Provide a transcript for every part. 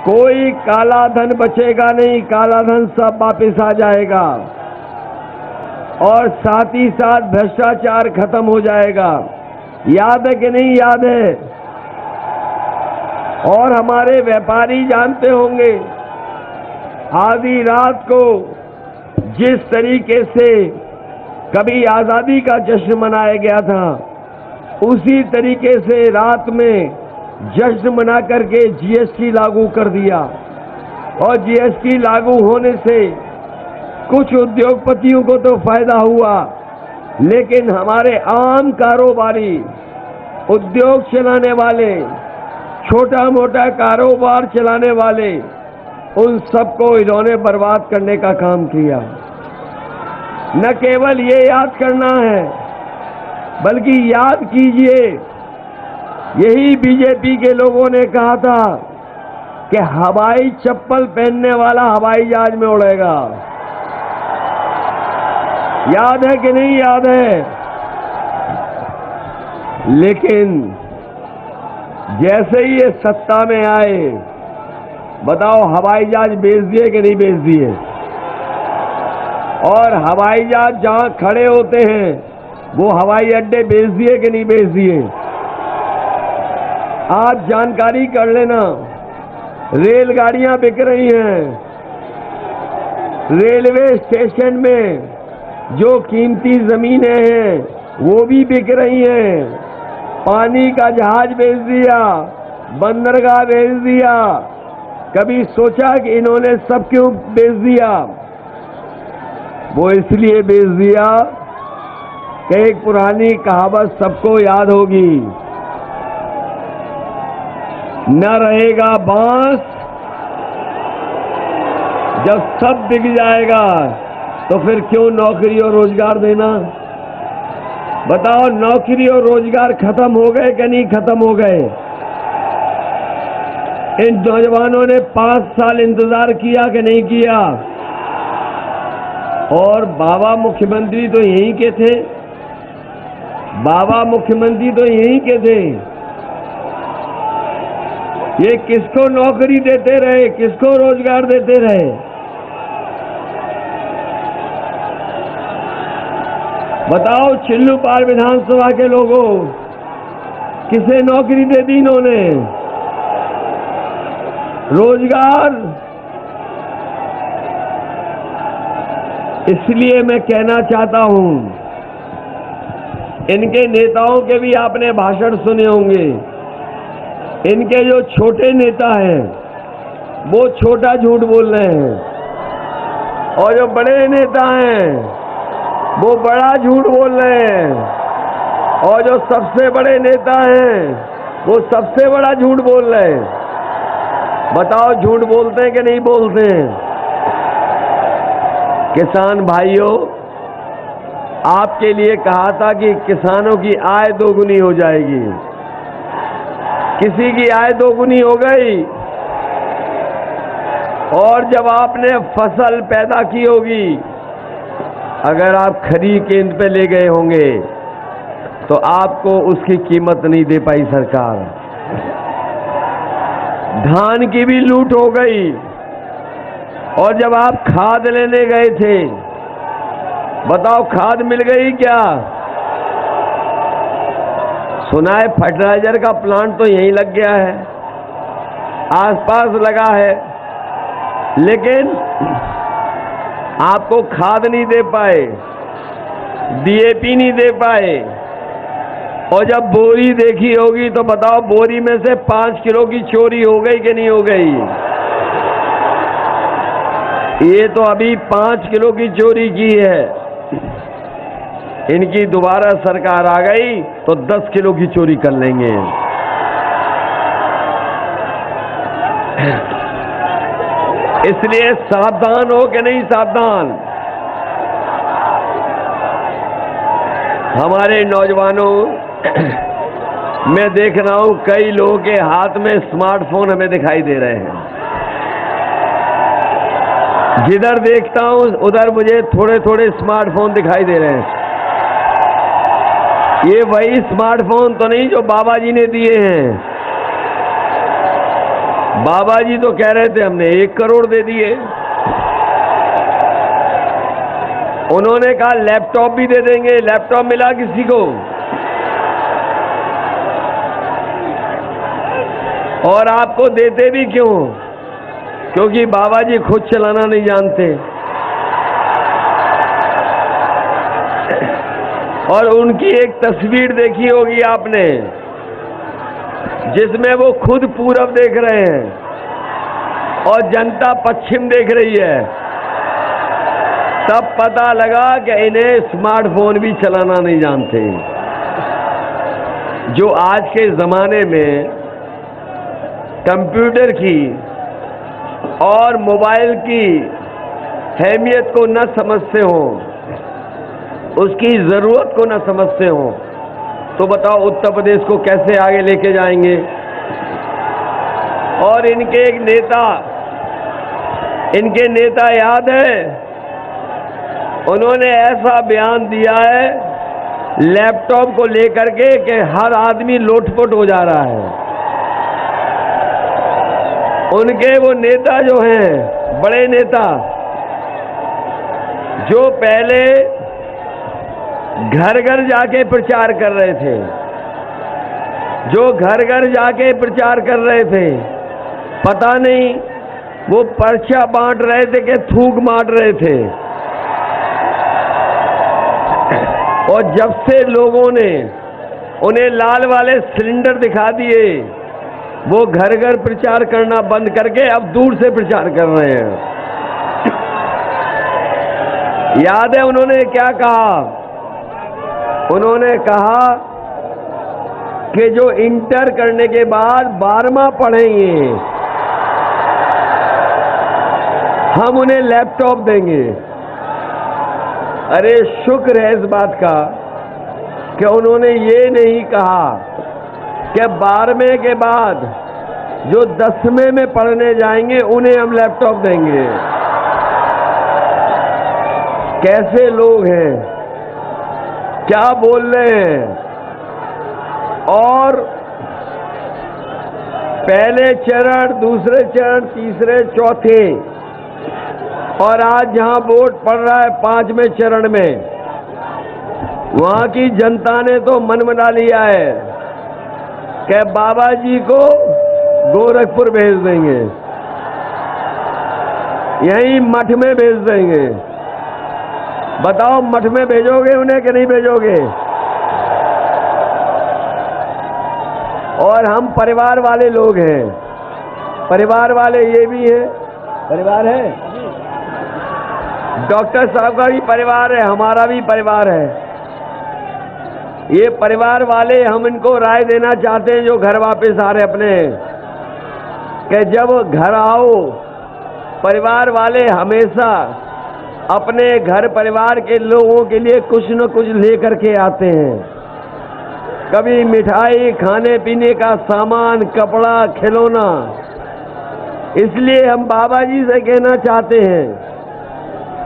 कोई काला धन बचेगा नहीं, काला धन सब वापस आ जाएगा और साथ ही साथ भ्रष्टाचार खत्म हो जाएगा। याद है कि नहीं याद है? और हमारे व्यापारी जानते होंगे आधी रात को जिस तरीके से कभी आजादी का जश्न मनाया गया था, उसी तरीके से रात में जश्न मना करके जीएसटी लागू कर दिया। और जीएसटी लागू होने से कुछ उद्योगपतियों को तो फायदा हुआ, लेकिन हमारे आम कारोबारी, उद्योग चलाने वाले, छोटा मोटा कारोबार चलाने वाले, उन सबको इन्होंने बर्बाद करने का काम किया। न केवल ये याद करना है, बल्कि याद कीजिए, यही बीजेपी के लोगों ने कहा था कि हवाई चप्पल पहनने वाला हवाई जहाज में उड़ेगा। याद है कि नहीं याद है? लेकिन जैसे ही ये सत्ता में आए, बताओ हवाई जहाज बेच दिए कि नहीं बेच दिए? और हवाई जहाज जहां खड़े होते हैं वो हवाई अड्डे बेच दिए कि नहीं बेच दिए? आज जानकारी कर लेना, रेलगाड़ियां बिक रही हैं, रेलवे स्टेशन में जो कीमती जमीनें हैं वो भी बिक रही हैं, पानी का जहाज बेच दिया, बंदरगाह बेच दिया। कभी सोचा कि इन्होंने सब क्यों बेच दिया? वो इसलिए बेच दिया कि एक पुरानी कहावत सबको याद होगी, न रहेगा बांस जब सब बिक जाएगा, तो फिर क्यों नौकरी और रोजगार देना? बताओ, नौकरी और रोजगार खत्म हो गए कि नहीं खत्म हो गए? इन नौजवानों ने 5 साल इंतजार किया कि नहीं किया? और बाबा मुख्यमंत्री तो यहीं के थे, बाबा मुख्यमंत्री तो यहीं के थे। ये किसको नौकरी देते रहे, किसको रोजगार देते रहे? बताओ, चिल्लूपाल विधानसभा के लोगों, किसे नौकरी दे दी इन्होंने? रोजगार। इसलिए मैं कहना चाहता हूं, इनके नेताओं के भी आपने भाषण सुने होंगे। इनके जो छोटे नेता हैं वो छोटा झूठ बोल रहे हैं, और जो बड़े नेता हैं वो बड़ा झूठ बोल रहे हैं, और जो सबसे बड़े नेता हैं वो सबसे बड़ा झूठ बोल रहे हैं। बताओ, झूठ बोलते हैं कि नहीं बोलते हैं? किसान भाइयों, आपके लिए कहा था कि किसानों की आय दोगुनी हो जाएगी। किसी की आय दोगुनी हो गई, और जब आपने फसल पैदा की होगी, अगर आप खरीद केंद्र पे ले गए होंगे तो आपको उसकी कीमत नहीं दे पाई सरकार। धान की भी लूट हो गई, और जब आप खाद लेने गए थे, बताओ खाद मिल गई क्या? सुना है फर्टिलाइजर का प्लांट तो यहीं लग गया है, आसपास लगा है, लेकिन आपको खाद नहीं दे पाए, डीएपी नहीं दे पाए। और जब बोरी देखी होगी तो बताओ, बोरी में से 5 किलो की चोरी हो गई कि नहीं हो गई? ये तो अभी 5 किलो की चोरी की है, इनकी दोबारा सरकार आ गई तो 10 किलो की चोरी कर लेंगे। इसलिए सावधान हो कि नहीं सावधान? हमारे नौजवानों, मैं देख रहा हूं कई लोगों के हाथ में स्मार्टफोन हमें दिखाई दे रहे हैं। जिधर देखता हूं उधर मुझे थोड़े थोड़े स्मार्टफोन दिखाई दे रहे हैं। ये वही स्मार्टफोन तो नहीं जो बाबा जी ने दिए हैं? बाबा जी तो कह रहे थे हमने 1 करोड़ दे दिए, उन्होंने कहा लैपटॉप भी दे देंगे। लैपटॉप मिला किसी को? और आपको देते भी क्यों? क्योंकि बाबा जी खुद चलाना नहीं जानते और उनकी एक तस्वीर देखी होगी आपने जिसमें वो खुद पूरब देख रहे हैं और जनता पश्चिम देख रही है। तब पता लगा कि इन्हें स्मार्टफोन भी चलाना नहीं जानते। जो आज के जमाने में कंप्यूटर की और मोबाइल की अहमियत को न समझते हो, उसकी जरूरत को न समझते हो, तो बताओ उत्तर प्रदेश को कैसे आगे लेके जाएंगे। और इनके नेता याद है, उन्होंने ऐसा बयान दिया है लैपटॉप को लेकर के कि हर आदमी लोटपोट हो जा रहा है। उनके वो नेता जो हैं, बड़े नेता, जो पहले घर घर जाके प्रचार कर रहे थे, पता नहीं वो पर्चा बांट रहे थे कि थूक मार रहे थे। और जब से लोगों ने उन्हें लाल वाले सिलेंडर दिखा दिए, वो घर घर प्रचार करना बंद करके अब दूर से प्रचार कर रहे हैं। याद है उन्होंने क्या कहा? उन्होंने कहा कि जो इंटर करने के बाद 12वां पढ़ेंगे हम उन्हें लैपटॉप देंगे। अरे शुक्र है इस बात का कि उन्होंने ये नहीं कहा कि 12वें के बाद जो 10वें में पढ़ने जाएंगे उन्हें हम लैपटॉप देंगे। कैसे लोग हैं, क्या बोल रहे हैं। और पहले चरण, दूसरे चरण, तीसरे, चौथे, और आज जहां वोट पड़ रहा है 5वें चरण में, वहां की जनता ने तो मन बना लिया है कि बाबा जी को गोरखपुर भेज देंगे, यहीं मठ में भेज देंगे। बताओ मठ में भेजोगे उन्हें कि नहीं भेजोगे? और हम परिवार वाले लोग हैं, परिवार वाले ये भी हैं, परिवार है, डॉक्टर साहब का भी परिवार है, हमारा भी परिवार है। ये परिवार वाले हम इनको राय देना चाहते हैं जो घर वापस आ रहे अपने, कि जब घर आओ परिवार वाले हमेशा अपने घर परिवार के लोगों के लिए कुछ न कुछ लेकर के आते हैं। कभी मिठाई, खाने पीने का सामान, कपड़ा, खिलौना। इसलिए हम बाबा जी से कहना चाहते हैं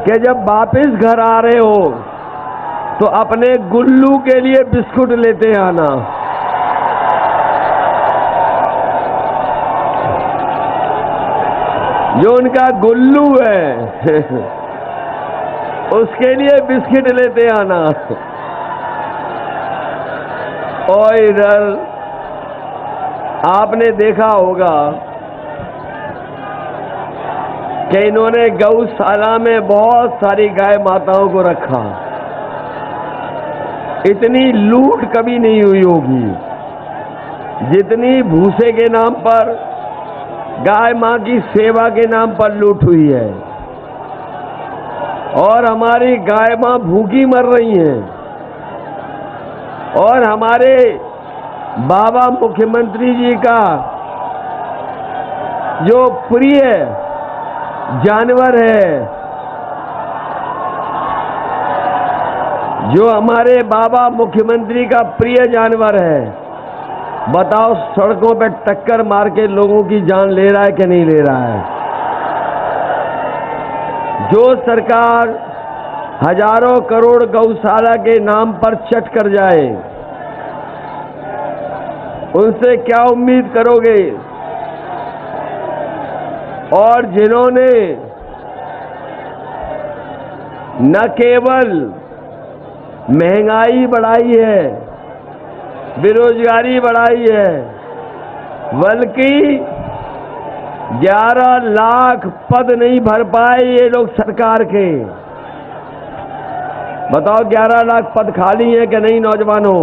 कि जब वापस घर आ रहे हो तो अपने गुल्लू के लिए बिस्कुट लेते आना। जो उनका गुल्लू है उसके लिए बिस्किट लेते आना। और इधर आपने देखा होगा कि इन्होंने गौशाला में बहुत सारी गाय माताओं को रखा। इतनी लूट कभी नहीं हुई होगी जितनी भूसे के नाम पर, गाय मां की सेवा के नाम पर लूट हुई है। और हमारी गाय मां भूखी मर रही हैं। और हमारे बाबा मुख्यमंत्री जी का जो प्रिय जानवर है, जो हमारे बाबा मुख्यमंत्री का प्रिय जानवर है, बताओ सड़कों पे टक्कर मार के लोगों की जान ले रहा है कि नहीं ले रहा है? जो सरकार हजारों करोड़ गौशाला के नाम पर चट कर जाए, उनसे क्या उम्मीद करोगे और जिन्होंने न केवल महंगाई बढ़ाई है, बेरोजगारी बढ़ाई है, बल्कि 11 लाख पद नहीं भर पाए ये लोग सरकार के। बताओ 11 लाख पद खाली हैं कि नहीं नौजवानों?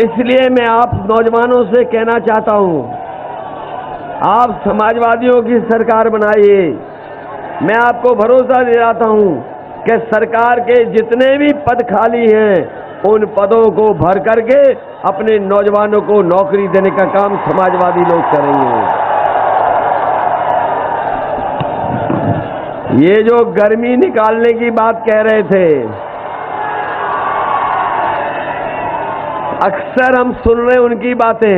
इसलिए मैं आप नौजवानों से कहना चाहता हूं, आप समाजवादियों की सरकार बनाइए। मैं आपको भरोसा दिलाता हूं कि सरकार के जितने भी पद खाली हैं उन पदों को भर करके अपने नौजवानों को नौकरी देने का काम समाजवादी लोग करेंगे। ये जो गर्मी निकालने की बात कह रहे थे, अक्सर हम सुन रहे हैं उनकी बातें।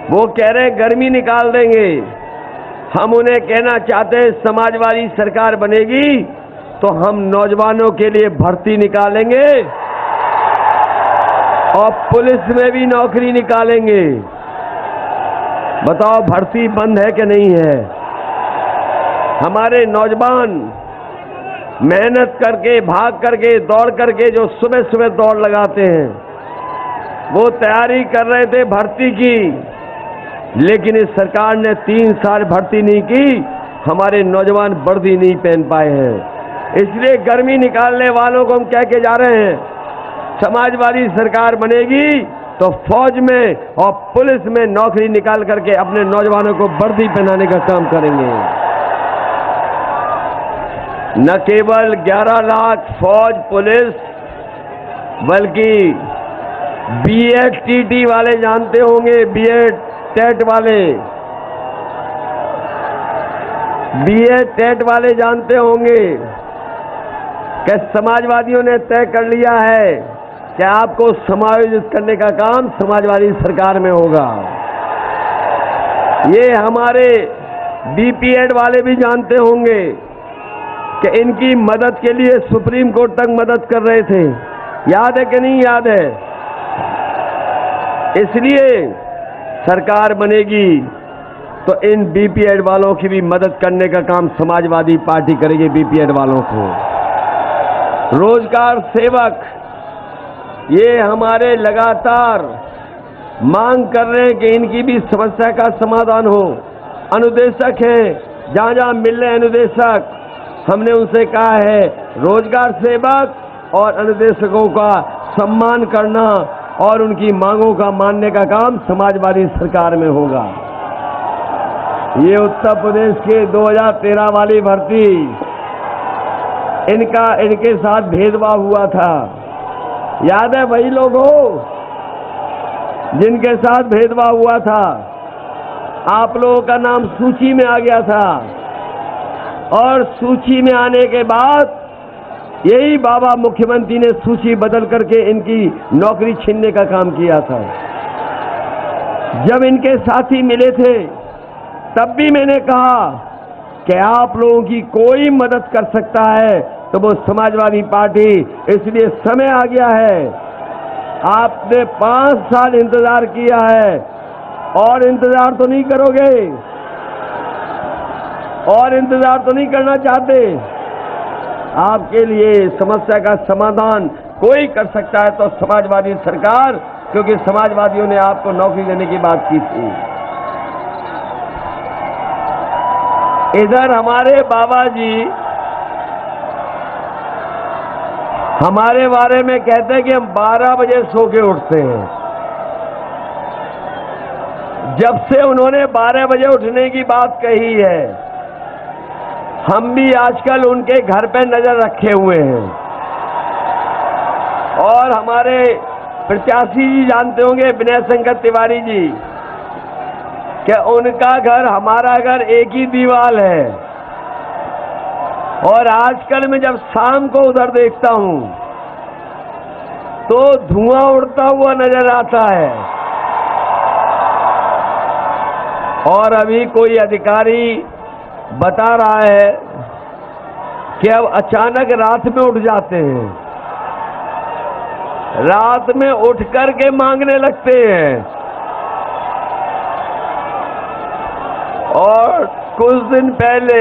वो कह रहे गर्मी निकाल देंगे। हम उन्हें कहना चाहते हैं समाजवादी सरकार बनेगी तो हम नौजवानों के लिए भर्ती निकालेंगे और पुलिस में भी नौकरी निकालेंगे। बताओ भर्ती बंद है कि नहीं है? हमारे नौजवान मेहनत करके, भाग करके, दौड़ करके जो सुबह सुबह दौड़ लगाते हैं, वो तैयारी कर रहे थे भर्ती की, लेकिन इस सरकार ने 3 साल भर्ती नहीं की, हमारे नौजवान वर्दी नहीं पहन पाए हैं। इसलिए गर्मी निकालने वालों को हम कह के जा रहे हैं, समाजवादी सरकार बनेगी तो फौज में और पुलिस में नौकरी निकाल करके अपने नौजवानों को वर्दी पहनाने का काम करेंगे। न केवल 11 लाख फौज पुलिस, बल्कि बीएड टीटी वाले जानते होंगे, बीएड टेट वाले, बीएड टेट वाले जानते होंगे कि समाजवादियों ने तय कर लिया है कि आपको समायोजित करने का काम समाजवादी सरकार में होगा। ये हमारे बीपीएड वाले भी जानते होंगे कि इनकी मदद के लिए सुप्रीम कोर्ट तक मदद कर रहे थे। याद है कि नहीं याद है? इसलिए सरकार बनेगी तो इन बीपीएड वालों की भी मदद करने का काम समाजवादी पार्टी करेगी। बीपीएड वालों को रोजगार सेवक, ये हमारे लगातार मांग कर रहे हैं कि इनकी भी समस्या का समाधान हो। अनुदेशक हैं, जहां जहां मिल रहे अनुदेशक, हमने उनसे कहा है रोजगार सेवक और अनुदेशकों का सम्मान करना और उनकी मांगों का मानने का काम समाजवादी सरकार में होगा। ये उत्तर प्रदेश के 2013 वाली भर्ती, इनके साथ भेदभाव हुआ था। याद है वही लोग हो जिनके साथ भेदभाव हुआ था? आप लोगों का नाम सूची में आ गया था और सूची में आने के बाद यही बाबा मुख्यमंत्री ने सूची बदल करके इनकी नौकरी छीनने का काम किया था। जब इनके साथी मिले थे तब भी मैंने कहा कि आप लोगों की कोई मदद कर सकता है तो वो समाजवादी पार्टी, इसलिए समय आ गया है। आपने 5 साल इंतजार किया है और इंतजार तो नहीं करोगे? और इंतजार तो नहीं करना चाहते? आपके लिए समस्या का समाधान कोई कर सकता है तो समाजवादी सरकार, क्योंकि समाजवादियों ने आपको नौकरी देने की बात की थी। इधर हमारे बाबा जी हमारे बारे में कहते हैं कि हम 12 बजे सो के उठते हैं। जब से उन्होंने 12 बजे उठने की बात कही है, हम भी आजकल उनके घर पे नजर रखे हुए हैं। और हमारे प्रत्याशी जी जानते होंगे, विनय शंकर तिवारी जी, कि उनका घर हमारा घर एक ही दीवार है। और आजकल मैं जब शाम को उधर देखता हूं तो धुआं उड़ता हुआ नजर आता है। और अभी कोई अधिकारी बता रहा है कि अब अचानक रात में उठ जाते हैं, रात में उठ करके मांगने लगते हैं। और कुछ दिन पहले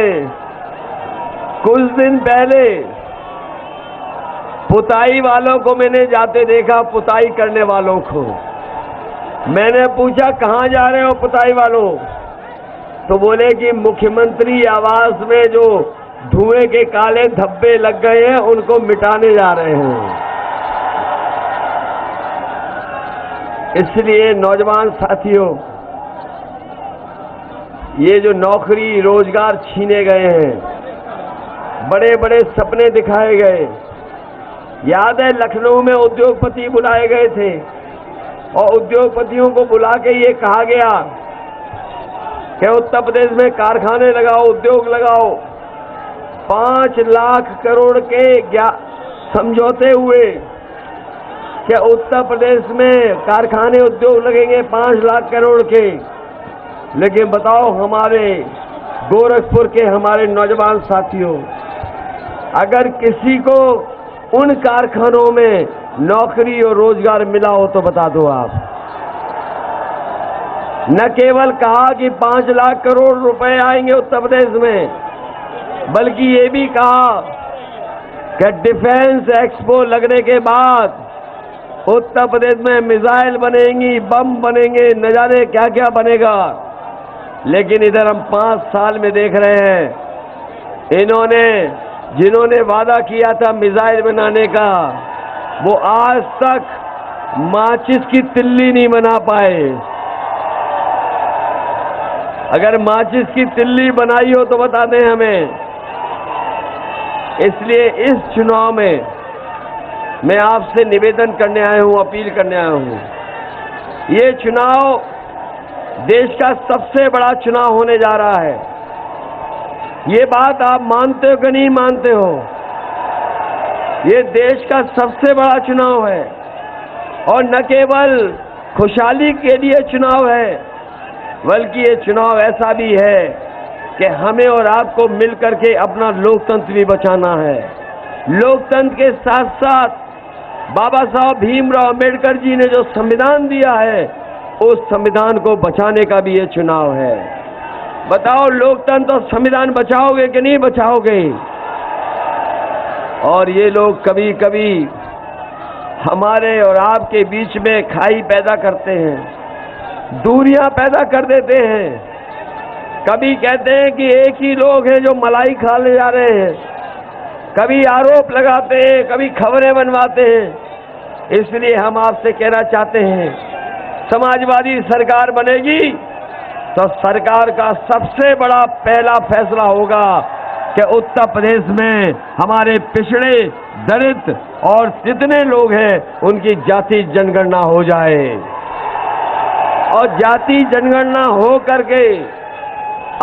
पुताई वालों को मैंने जाते देखा, पुताई करने वालों को। मैंने पूछा कहाँ जा रहे हो पुताई वालों? तो बोले कि मुख्यमंत्री आवास में जो धुएं के काले धब्बे लग गए हैं उनको मिटाने जा रहे हैं। इसलिए नौजवान साथियों, ये जो नौकरी रोजगार छीने गए हैं, बड़े बड़े सपने दिखाए गए। याद है लखनऊ में उद्योगपति बुलाए गए थे और उद्योगपतियों को बुला के ये कहा गया कि उत्तर प्रदेश में कारखाने लगाओ, उद्योग लगाओ। 5 लाख करोड़ के समझौते हुए कि उत्तर प्रदेश में कारखाने उद्योग लगेंगे 5 लाख करोड़ के। लेकिन बताओ हमारे गोरखपुर के हमारे नौजवान साथियों, अगर किसी को उन कारखानों में नौकरी और रोजगार मिला हो तो बता दो आप। न केवल कहा कि 5 लाख करोड़ रुपए आएंगे उत्तर प्रदेश में, बल्कि ये भी कहा कि डिफेंस एक्सपो लगने के बाद उत्तर प्रदेश में मिसाइल बनेंगी, बम बनेंगे, न जाने क्या क्या बनेगा। लेकिन इधर हम 5 साल में देख रहे हैं, जिन्होंने वादा किया था मिसाइल बनाने का, वो आज तक माचिस की तिल्ली नहीं बना पाए। अगर माचिस की तिल्ली बनाई हो तो बता दें हमें। इसलिए इस चुनाव में मैं आपसे निवेदन करने आया हूं, अपील करने आया हूं। ये चुनाव देश का सबसे बड़ा चुनाव होने जा रहा है। ये बात आप मानते हो कि नहीं मानते हो? ये देश का सबसे बड़ा चुनाव है और न केवल खुशहाली के लिए चुनाव है, बल्कि ये चुनाव ऐसा भी है कि हमें और आपको मिलकर के अपना लोकतंत्र भी बचाना है। लोकतंत्र के साथ साथ बाबा साहब भीमराव अम्बेडकर जी ने जो संविधान दिया है, उस संविधान को बचाने का भी ये चुनाव है। बताओ लोकतंत्र और संविधान बचाओगे कि नहीं बचाओगे? और ये लोग कभी कभी हमारे और आपके बीच में खाई पैदा करते हैं, दूरियां पैदा कर देते हैं। कभी कहते हैं कि एक ही लोग हैं जो मलाई खाने जा रहे हैं, कभी आरोप लगाते हैं, कभी खबरें बनवाते हैं। इसलिए हम आपसे कहना चाहते हैं, समाजवादी सरकार बनेगी तो सरकार का सबसे बड़ा पहला फैसला होगा कि उत्तर प्रदेश में हमारे पिछड़े, दलित और जितने लोग हैं उनकी जाति जनगणना हो जाए और जाति जनगणना हो करके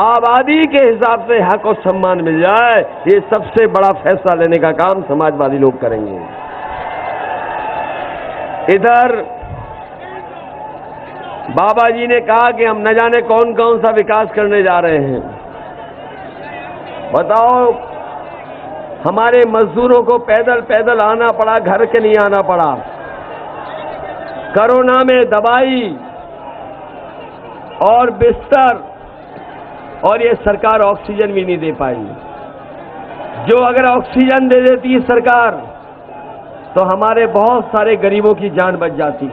आबादी के हिसाब से हक और सम्मान मिल जाए। ये सबसे बड़ा फैसला लेने का काम समाजवादी लोग करेंगे। इधर बाबा जी ने कहा कि हम न जाने कौन कौन सा विकास करने जा रहे हैं। बताओ हमारे मजदूरों को पैदल पैदल आना पड़ा, घर के नहीं आना पड़ा। कोरोना में दवाई और बिस्तर, और ये सरकार ऑक्सीजन भी नहीं दे पाई। जो अगर ऑक्सीजन दे देती सरकार तो हमारे बहुत सारे गरीबों की जान बच जाती।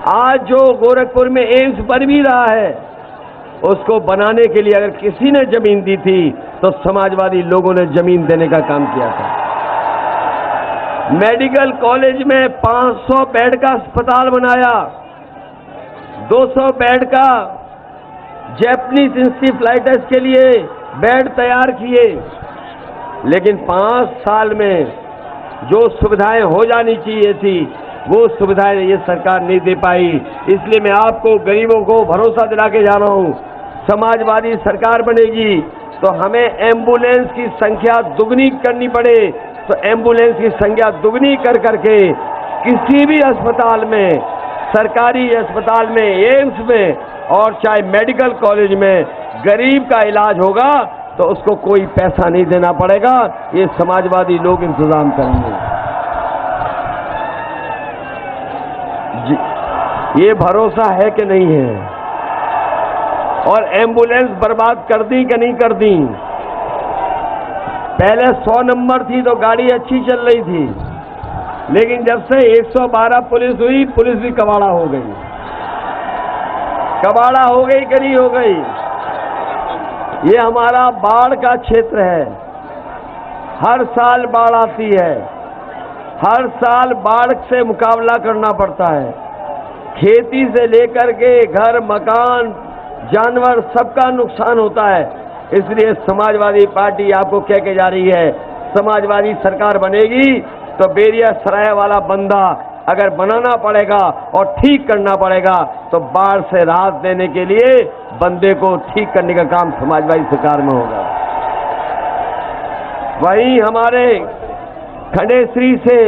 आज जो गोरखपुर में एम्स बन भी रहा है, उसको बनाने के लिए अगर किसी ने जमीन दी थी तो समाजवादी लोगों ने जमीन देने का काम किया था। मेडिकल कॉलेज में 500 बेड का अस्पताल बनाया, 200 बेड का जैपनीज इंसेफ्लाइटिस के लिए बेड तैयार किए। लेकिन 5 साल में जो सुविधाएं हो जानी चाहिए थी, वो सुविधाएं ये सरकार नहीं दे पाई। इसलिए मैं आपको गरीबों को भरोसा दिला के जा रहा हूं, समाजवादी सरकार बनेगी तो हमें एम्बुलेंस की संख्या दुगनी करनी पड़े, तो एम्बुलेंस की संख्या दुगनी कर करके किसी भी अस्पताल में, सरकारी अस्पताल में, एम्स में और चाहे मेडिकल कॉलेज में गरीब का इलाज होगा तो उसको कोई पैसा नहीं देना पड़ेगा। ये समाजवादी लोग इंतजाम करेंगे जी। ये भरोसा है कि नहीं है? और एम्बुलेंस बर्बाद कर दी कि नहीं कर दी। पहले 100 नंबर थी तो गाड़ी अच्छी चल रही थी, लेकिन जब से 112 पुलिस हुई, पुलिस भी कबाड़ा हो गई। कबाड़ा हो गई कि नहीं हो गई। ये हमारा बाढ़ का क्षेत्र है, हर साल बाढ़ आती है, हर साल बाढ़ से मुकाबला करना पड़ता है। खेती से लेकर के घर मकान जानवर सबका नुकसान होता है। इसलिए समाजवादी पार्टी आपको कह के जा रही है, समाजवादी सरकार बनेगी तो बेरिया सराय वाला बंदा अगर बनाना पड़ेगा और ठीक करना पड़ेगा तो बाढ़ से राहत देने के लिए बंदे को ठीक करने का काम समाजवादी सरकार में होगा। वहीं हमारे खंडेश्वरी से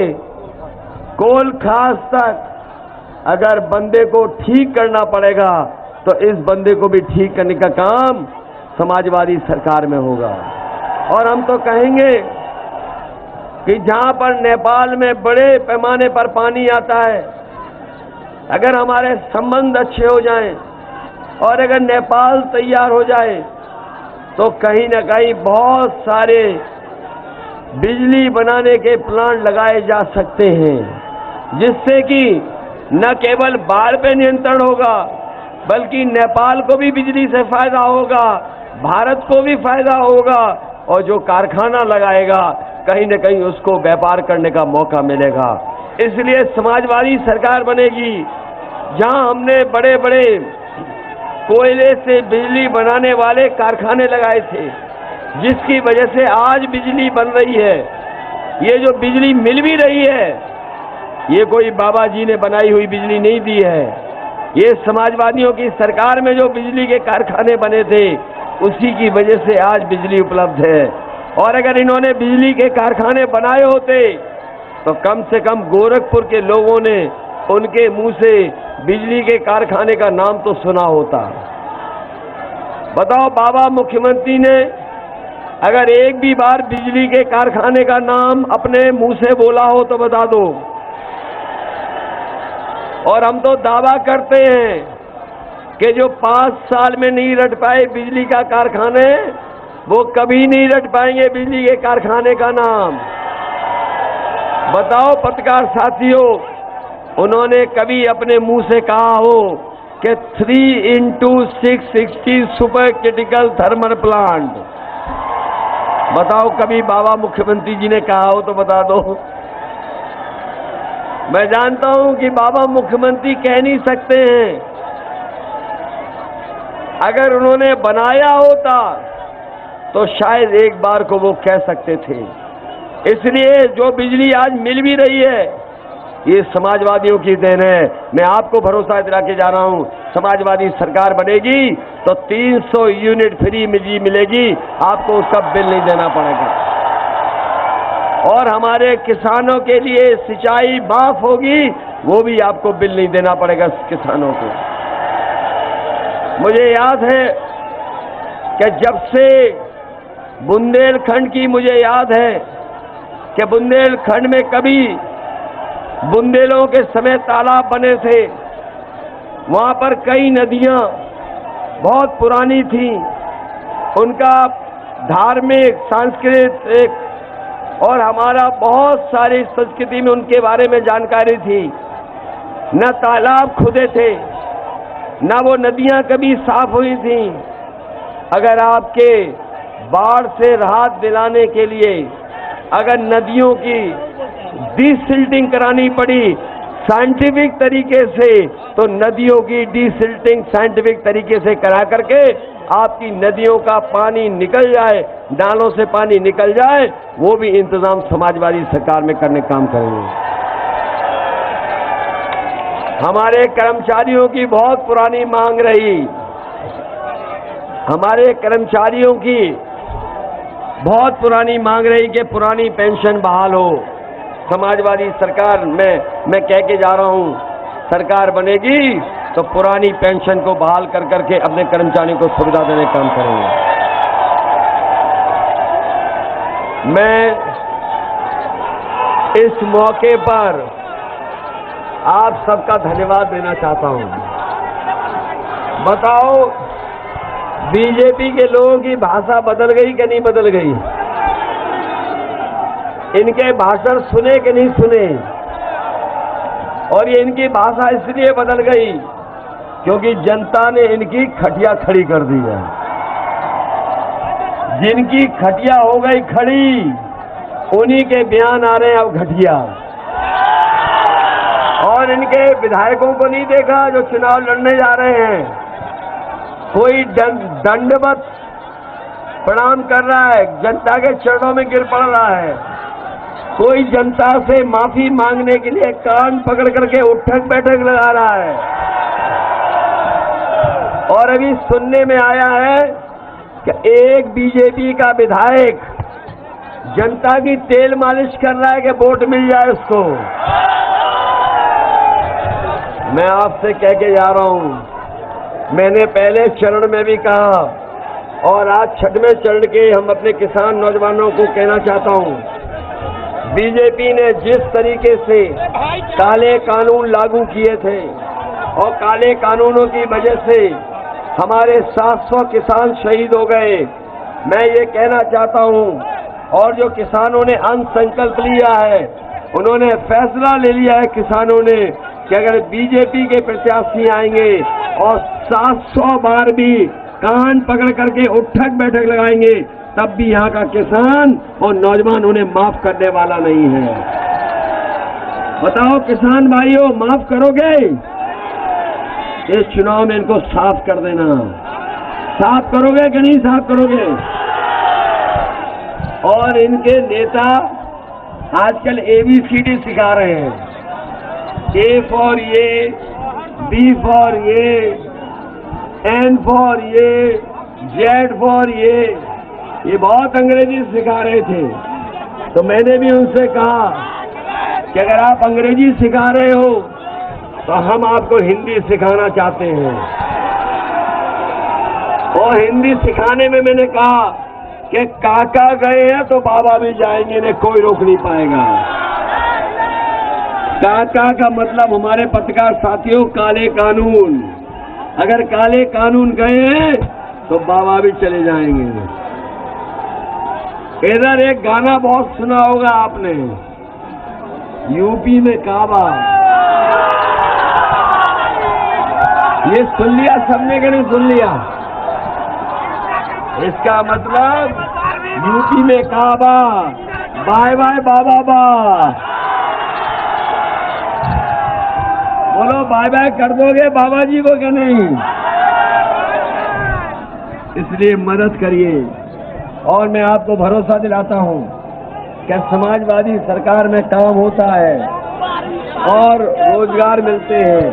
कोल खास तक अगर बंदे को ठीक करना पड़ेगा तो इस बंदे को भी ठीक करने का काम समाजवादी सरकार में होगा। और हम तो कहेंगे कि जहां पर नेपाल में बड़े पैमाने पर पानी आता है, अगर हमारे संबंध अच्छे हो जाएं और अगर नेपाल तैयार हो जाए तो कहीं न कहीं बहुत सारे बिजली बनाने के प्लांट लगाए जा सकते हैं, जिससे कि न केवल बाढ़ पे नियंत्रण होगा बल्कि नेपाल को भी बिजली से फायदा होगा, भारत को भी फायदा होगा और जो कारखाना लगाएगा कहीं न कहीं उसको व्यापार करने का मौका मिलेगा। इसलिए समाजवादी सरकार बनेगी जहां हमने बड़े बड़े कोयले से बिजली बनाने वाले कारखाने लगाए थे, जिसकी वजह से आज बिजली बन रही है। ये जो बिजली मिल भी रही है, ये कोई बाबा जी ने बनाई हुई बिजली नहीं दी है, ये समाजवादियों की सरकार में जो बिजली के कारखाने बने थे उसी की वजह से आज बिजली उपलब्ध है। और अगर इन्होंने बिजली के कारखाने बनाए होते तो कम से कम गोरखपुर के लोगों ने उनके मुंह से बिजली के कारखाने का नाम तो सुना होता। बताओ, बाबा मुख्यमंत्री ने अगर एक भी बार बिजली के कारखाने का नाम अपने मुंह से बोला हो तो बता दो। और हम तो दावा करते हैं कि जो 5 साल में नहीं रट पाए बिजली का कारखाने, वो कभी नहीं रट पाएंगे बिजली के कारखाने का नाम। बताओ पत्रकार साथियों, उन्होंने कभी अपने मुंह से कहा हो कि 3x660 super critical thermal plant? बताओ कभी बाबा मुख्यमंत्री जी ने कहा हो तो बता दो। मैं जानता हूं कि बाबा मुख्यमंत्री कह नहीं सकते हैं, अगर उन्होंने बनाया होता तो शायद एक बार को वो कह सकते थे। इसलिए जो बिजली आज मिल भी रही है ये समाजवादियों की देन है। मैं आपको भरोसा दिला के जा रहा हूं, समाजवादी सरकार बनेगी तो 300 यूनिट फ्री बिजली मिलेगी, आपको उसका बिल नहीं देना पड़ेगा। और हमारे किसानों के लिए सिंचाई माफ होगी, वो भी आपको बिल नहीं देना पड़ेगा किसानों को। मुझे याद है कि जब से बुंदेलखंड की, मुझे याद है कि बुंदेलखंड में कभी बुंदेलों के समय तालाब बने थे, वहां पर कई नदियां बहुत पुरानी थी, उनका धार्मिक सांस्कृतिक और हमारा बहुत सारी संस्कृति में उनके बारे में जानकारी थी। न तालाब खुदे थे, न वो नदियां कभी साफ हुई थी। अगर आपके बाढ़ से राहत दिलाने के लिए अगर नदियों की डीसिल्टिंग करानी पड़ी साइंटिफिक तरीके से, तो नदियों की डीसिल्टिंग साइंटिफिक तरीके से करा करके आपकी नदियों का पानी निकल जाए, नालों से पानी निकल जाए, वो भी इंतजाम समाजवादी सरकार में करने का काम करेंगे। हमारे कर्मचारियों की बहुत पुरानी मांग रही, हमारे कर्मचारियों की बहुत पुरानी मांग रही कि पुरानी पेंशन बहाल हो। समाजवादी सरकार में मैं कह के जा रहा हूं, सरकार बनेगी तो पुरानी पेंशन को बहाल कर करके अपने कर्मचारियों को सुविधा देने का काम करेंगे। मैं इस मौके पर आप सबका धन्यवाद देना चाहता हूं। बताओ, बीजेपी के लोगों की भाषा बदल गई कि नहीं बदल गई? इनके भाषण सुने कि नहीं सुने? और ये इनकी भाषा इसलिए बदल गई क्योंकि जनता ने इनकी खटिया खड़ी कर दी है। जिनकी खटिया हो गई खड़ी, उन्हीं के बयान आ रहे हैं अब घटिया। और इनके विधायकों को नहीं देखा जो चुनाव लड़ने जा रहे हैं? कोई दंडवत प्रणाम कर रहा है, जनता के चरणों में गिर पड़ रहा है। कोई जनता से माफी मांगने के लिए कान पकड़ करके उठक बैठक लगा रहा है। और अभी सुनने में आया है कि एक बीजेपी का विधायक जनता की तेल मालिश कर रहा है कि वोट मिल जाए उसको। मैं आपसे कह के जा रहा हूं, मैंने पहले चरण में भी कहा और आज छठवें चरण के हम अपने किसान नौजवानों को कहना चाहता हूं, बीजेपी ने जिस तरीके से काले कानून लागू किए थे और काले कानूनों की वजह से हमारे 700 किसान शहीद हो गए, मैं ये कहना चाहता हूं। और जो किसानों ने अंत संकल्प लिया है, उन्होंने फैसला ले लिया है किसानों ने कि अगर बीजेपी के प्रत्याशी आएंगे और 700 बार भी कान पकड़ करके उठक बैठक लगाएंगे, तब भी यहाँ का किसान और नौजवान उन्हें माफ करने वाला नहीं है। बताओ किसान भाइयों, माफ करोगे? इस चुनाव में इनको साफ कर देना। साफ करोगे कि नहीं साफ करोगे? और इनके नेता आजकल ABCD सिखा रहे हैं। A फॉर ये, B फॉर ये, N फॉर ये, Z फॉर ये बहुत अंग्रेजी सिखा रहे थे। तो मैंने भी उनसे कहा कि अगर आप अंग्रेजी सिखा रहे हो तो हम आपको हिंदी सिखाना चाहते हैं। और हिंदी सिखाने में मैंने कहा कि काका गए हैं तो बाबा भी जाएंगे, इन्हें कोई रोक नहीं पाएगा। काका का मतलब हमारे पत्रकार साथियों काले कानून। अगर काले कानून गए हैं तो बाबा भी चले जाएंगे। इधर एक गाना बहुत सुना होगा आपने, यूपी में काबा। ये सुन लिया सबने कि नहीं सुन लिया? इसका मतलब यूपी में काबा, बाय बाय बाबा बा। बोलो बाय बाय कर दोगे बाबा जी को कि नहीं? इसलिए मदद करिए। और मैं आपको भरोसा दिलाता हूं कि समाजवादी सरकार में काम होता है और रोजगार मिलते हैं।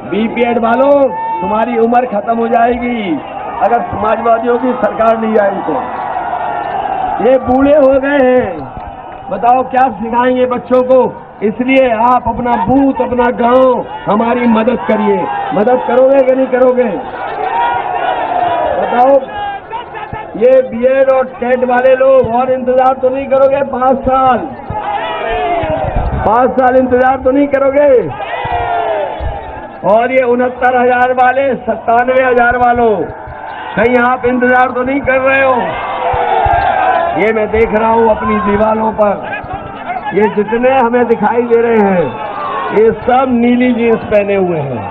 बीपीएड वालों, तुम्हारी उम्र खत्म हो जाएगी अगर समाजवादियों की सरकार नहीं आई तो। ये बूढ़े हो गए हैं, बताओ क्या सिखाएंगे बच्चों को? इसलिए आप अपना बूथ, अपना गांव, हमारी मदद करिए। मदद करोगे कि नहीं करोगे? बताओ। ये बीएड और टेट वाले लोग और इंतजार तो नहीं करोगे? 5 साल इंतजार तो नहीं करोगे? और ये 69,000 वाले, 97,000 वालों, कहीं आप इंतजार तो नहीं कर रहे हो? ये मैं देख रहा हूं अपनी दीवारों पर, ये जितने हमें दिखाई दे रहे हैं, ये सब नीली जींस पहने हुए हैं।